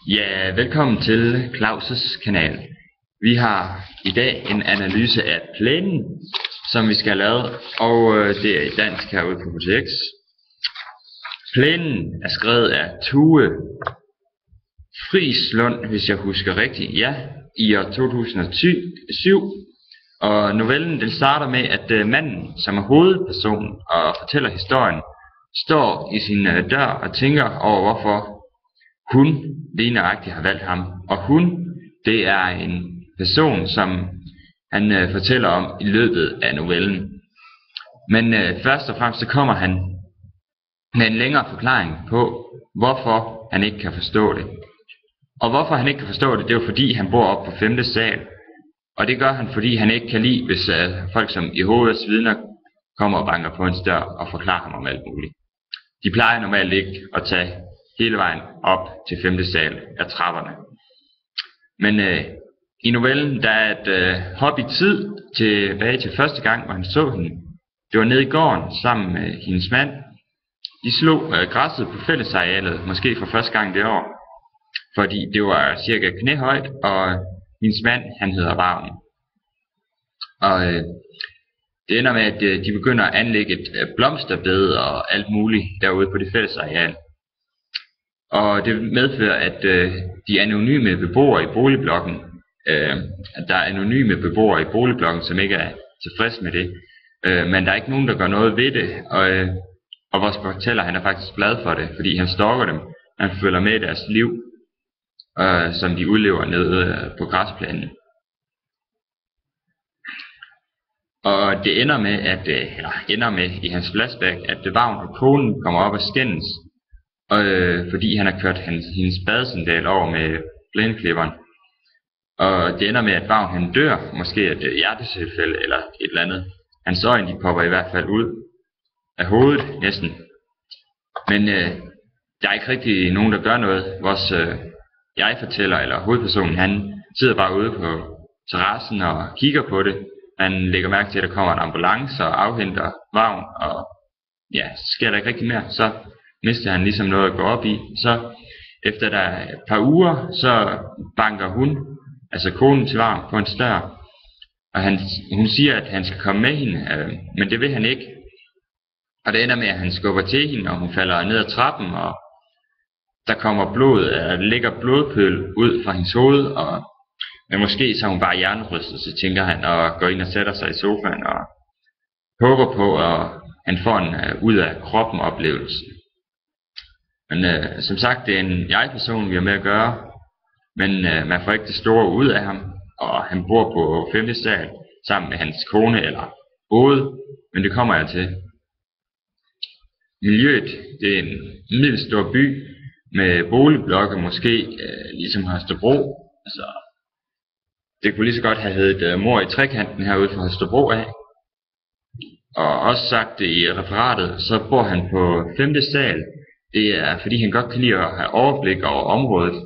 Ja, velkommen til Claus' kanal. Vi har i dag en analyse af Plænen, som vi skal have lavet, og det er i dansk herude på HTX. Plænen er skrevet af Tue Frislund, hvis jeg husker rigtigt, ja, i år 2007. Og novellen den starter med, at manden, som er hovedpersonen og fortæller historien, står i sin dør og tænker over, hvorfor hun lige nøjagtigt har valgt ham. Og hun, det er en person, som han fortæller om i løbet af novellen. Men først og fremmest så kommer han med en længere forklaring på, hvorfor han ikke kan forstå det. Og hvorfor han ikke kan forstå det, det er jo fordi han bor oppe på 5. sal. Og det gør han, fordi han ikke kan lide, hvis folk som Jehovas vidner kommer og banker på hans dør og forklarer ham om alt muligt. De plejer normalt ikke at tage hele vejen op til 5. sal af trapperne. Men i novellen, der er et hop i tid tilbage til første gang, hvor han så hende. Det var nede i gården sammen med hendes mand. De slog græsset på fællesarealet, måske for første gang det år. Fordi det var cirka knæhøjt, og hendes mand, han hedder Vagn. Og det ender med, at de begynder at anlægge et blomsterbed og alt muligt derude på det fællesareal. Og det medfører, at de anonyme beboere i boligblokken, at der er anonyme beboere i boligblokken, som ikke er tilfreds med det. Men der er ikke nogen, der gør noget ved det, og vores fortæller, han er faktisk glad for det, fordi han stalker dem. Han følger med i deres liv, som de udlever nede på græsplænen. Og det ender med, i hans flashback, at Vagn og konen kommer op og skændes, fordi han har kørt hendes badesandal over med plæneklipperen. Og det ender med, at Vagn han dør, måske et hjertetilfælde eller et eller andet. Hans øjne de popper i hvert fald ud af hovedet næsten. Men der er ikke rigtig nogen, der gør noget. Vores jeg-fortæller eller hovedpersonen, han sidder bare ude på terrassen og kigger på det. Han lægger mærke til, at der kommer en ambulance og afhenter Vagn, og ja, så sker der ikke rigtig mere. Så mister han ligesom noget at gå op i. Så efter der er et par uger, så banker hun, altså konen til Vagn, på en dør. Og hun siger, at han skal komme med hende, men det vil han ikke. Og det ender med, at han skubber til hende, og hun falder ned ad trappen, og der kommer ligger blodpøl ud fra hendes hoved, men måske så er hun bare hjernerystet, så tænker han, og går ind og sætter sig i sofaen, og håber på, at han får en ud af kroppen oplevelse. Men som sagt, det er en jeg-person, vi har med at gøre, men man får ikke det store ud af ham, og han bor på 5. sal sammen med hans kone, eller både, men det kommer jeg til. Miljøet, det er en middelstor by, med boligblokke, måske ligesom Holstebro. Altså, det kunne lige så godt have heddet Mor i trekanten herude fra Holstebro af. Og også sagt i referatet, så bor han på 5. sal. Det er fordi han godt kan lide at have overblik over området.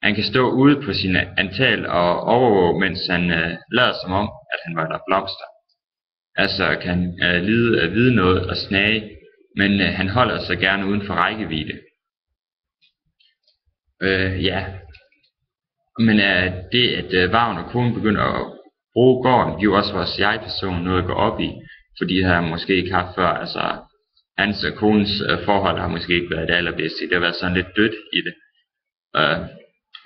Han kan stå ude på sin antal og overvåge, mens han lader som om, at han var der blomster. Altså kan han vide noget og snage, men han holder sig gerne uden for rækkevidde. Ja. Men det, at Vagn og konen begynder at bruge gården, giver også vores jeg-person noget at gå op i, fordi det har han måske ikke haft før. Altså, hans og konens forhold har måske ikke været det allerbedste. Det har været sådan lidt dødt i det.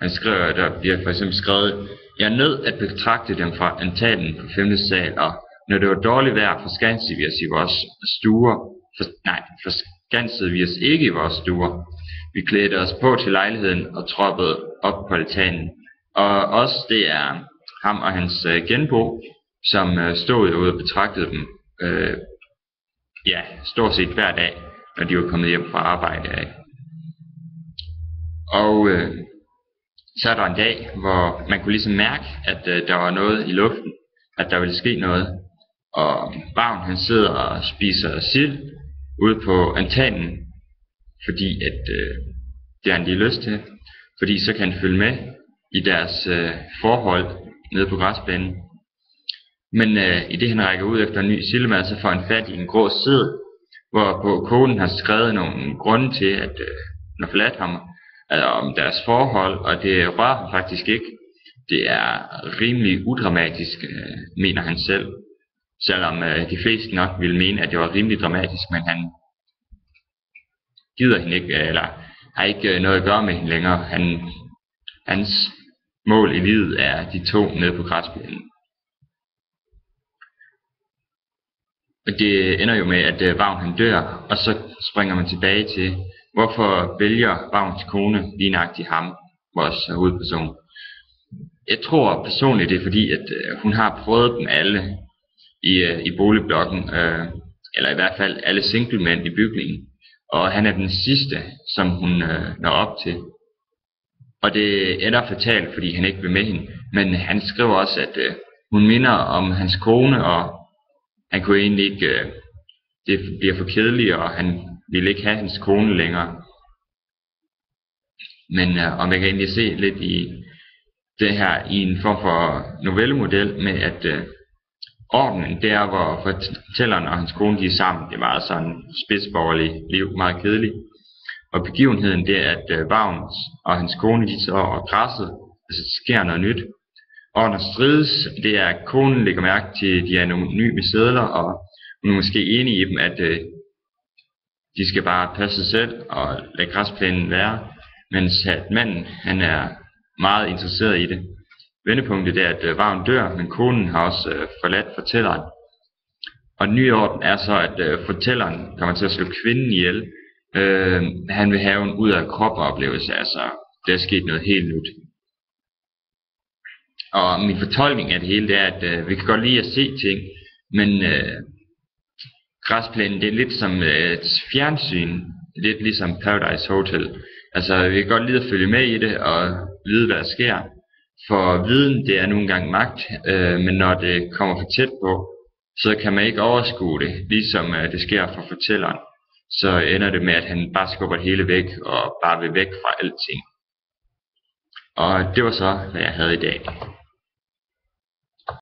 Han skriver, der bliver for eksempel skrevet, jeg er nødt at betragte dem fra antalen på 5. sal, og når det var dårligt vejr, forskansede vi os i vores stuer. Forskansede vi os ikke i vores stuer. Vi klædte os på til lejligheden og troppede op på altanen. Og også det er ham og hans genbo, som stod ude og betragtede dem, stort set hver dag, når de var kommet hjem fra arbejde af. Og så er der en dag, hvor man kunne ligesom mærke, at der var noget i luften, at der ville ske noget. Og Vagn han sidder og spiser sild ude på altanen, fordi at det har han lige lyst til, fordi så kan han følge med i deres forhold nede på græsplænen. Men i det han rækker ud efter en ny sildemad, så får han fat i en grå seddel, hvorpå konen har skrevet nogle grunde til, at hun har forladt ham, altså om deres forhold, og det rører ham faktisk ikke. Det er rimelig udramatisk, mener han selv. Selvom de fleste nok ville mene, at det var rimelig dramatisk, men han gider hende ikke, eller har ikke noget at gøre med hende længere. Hans mål i livet er de to nede på græsplænen. Og det ender jo med, at Vagn han dør, og så springer man tilbage til, hvorfor vælger Vagns kone lige nøjagtigt ham, vores hovedperson. Jeg tror personligt, det er fordi, at hun har prøvet dem alle i boligblokken, eller i hvert fald alle singlemænd i bygningen. Og han er den sidste, som hun når op til. Og det ender fatalt, fordi han ikke vil med hende. Men han skriver også, at hun minder om hans kone, og han kunne egentlig ikke, det bliver for kedeligt, og han ville ikke have hans kone længere. Men om jeg kan egentlig se lidt i det her i en form for novellemodel med, at ordenen der, hvor fortælleren og hans kone de er sammen, det var sådan spidsborgerligt liv, meget kedeligt. Og begivenheden det er, at Vagn og hans kone de så og græsset, altså det sker noget nyt. Og når strides, det er, at konen lægger mærke til, de anonyme sedler, og hun er måske enig i dem, at de skal bare passe sig selv og lade græsplænen være, mens at manden han er meget interesseret i det. Vendepunktet er, at Vagn dør, men konen har også forladt fortælleren. Og den nye orden er så, at fortælleren kommer til at slå kvinden ihjel. Han vil have en ud af kropoplevelse, altså der er sket noget helt nyt. Og min fortolkning af det hele det er, at vi kan godt lide at se ting, men græsplænen det er lidt som et fjernsyn, lidt ligesom Paradise Hotel. Altså vi kan godt lide at følge med i det og vide hvad der sker. For viden det er nogle gange magt, men når det kommer for tæt på, så kan man ikke overskue det, ligesom det sker for fortælleren. Så ender det med, at han bare skubber det hele væk, og bare vil væk fra alting. Og det var så, hvad jeg havde i dag.